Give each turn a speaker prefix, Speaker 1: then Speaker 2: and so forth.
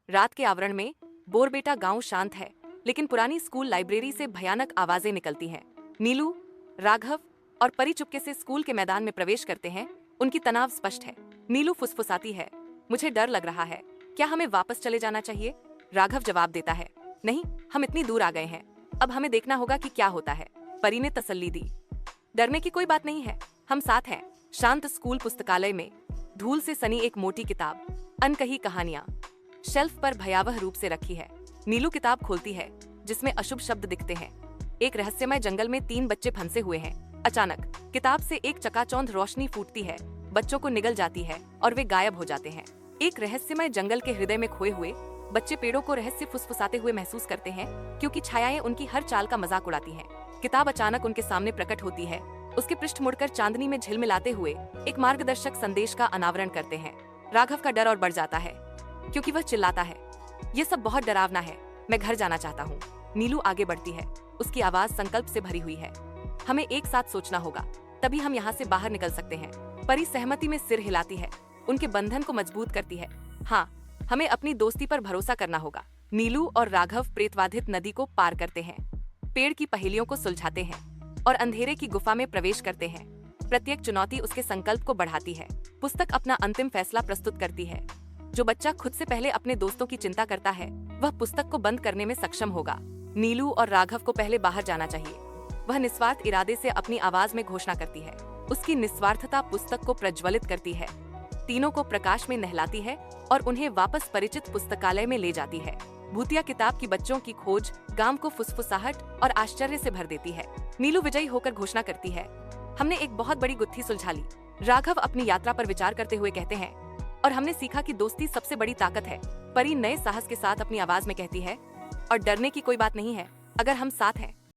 Speaker 1: रात के आवरण में बोरबेटा गांव शांत है, लेकिन पुरानी स्कूल लाइब्रेरी से भयानक आवाजें निकलती हैं। नीलू, राघव और परी चुपके से स्कूल के मैदान में प्रवेश करते हैं। उनकी तनाव स्पष्ट है। नीलू फुसफुसाती है, मुझे डर लग रहा है, क्या हमें वापस चले जाना चाहिए? राघव जवाब देता है, नहीं, हम इतनी दूर आ गए हैं, अब हमें देखना होगा कि क्या होता है। परी ने तसल्ली दी, डरने की कोई बात नहीं है, हम साथ हैं। शांत स्कूल पुस्तकालय में धूल से सनी एक मोटी किताब, अनकही कहानियां, शेल्फ पर भयावह रूप से रखी है। नीलू किताब खोलती है, जिसमें अशुभ शब्द दिखते हैं। एक रहस्यमय जंगल में 3 बच्चे फंसे हुए हैं। अचानक किताब से एक चकाचौंध रोशनी फूटती है, बच्चों को निगल जाती है और वे गायब हो जाते हैं। एक रहस्यमय जंगल के हृदय में खोए हुए बच्चे पेड़ों को रहस्य फुसफुसाते हुए महसूस करते हैं, क्योंकि छायाएं उनकी हर चाल का मजाक उड़ाती हैं। किताब अचानक उनके सामने प्रकट होती है, उसके पृष्ठ मुड़कर चांदनी में झिलमिलाते हुए एक मार्गदर्शक संदेश का अनावरण करते हैं। राघव का डर और बढ़ जाता है, क्योंकि वह चिल्लाता है, ये सब बहुत डरावना है, मैं घर जाना चाहता हूँ। नीलू आगे बढ़ती है, उसकी आवाज संकल्प से भरी हुई है, हमें एक साथ सोचना होगा, तभी हम यहाँ से बाहर निकल सकते हैं। परी सहमति में सिर हिलाती है, उनके बंधन को मजबूत करती है। हाँ, हमें अपनी दोस्ती पर भरोसा करना होगा। नीलू और राघव प्रेतवाधित नदी को पार करते हैं, पेड़ की पहेलियों को सुलझाते हैं और अंधेरे की गुफा में प्रवेश करते हैं। प्रत्येक चुनौती उसके संकल्प को बढ़ाती है। पुस्तक अपना अंतिम फैसला प्रस्तुत करती है। जो बच्चा खुद से पहले अपने दोस्तों की चिंता करता है, वह पुस्तक को बंद करने में सक्षम होगा। नीलू और राघव को पहले बाहर जाना चाहिए। वह निस्वार्थ इरादे से अपनी आवाज में घोषणा करती है। उसकी निस्वार्थता पुस्तक को प्रज्वलित करती है, तीनों को प्रकाश में नहलाती है और उन्हें वापस परिचित पुस्तकालय में ले जाती है। भूतिया किताब की बच्चों की खोज गांव को फुसफुसाहट और आश्चर्य से भर देती है। नीलू विजयी होकर घोषणा करती है, हमने एक बहुत बड़ी गुत्थी सुलझा ली। राघव अपनी यात्रा पर विचार करते हुए कहते हैं, और हमने सीखा कि दोस्ती सबसे बड़ी ताकत है। परी नए साहस के साथ अपनी आवाज में कहती है, और डरने की कोई बात नहीं है, अगर हम साथ हैं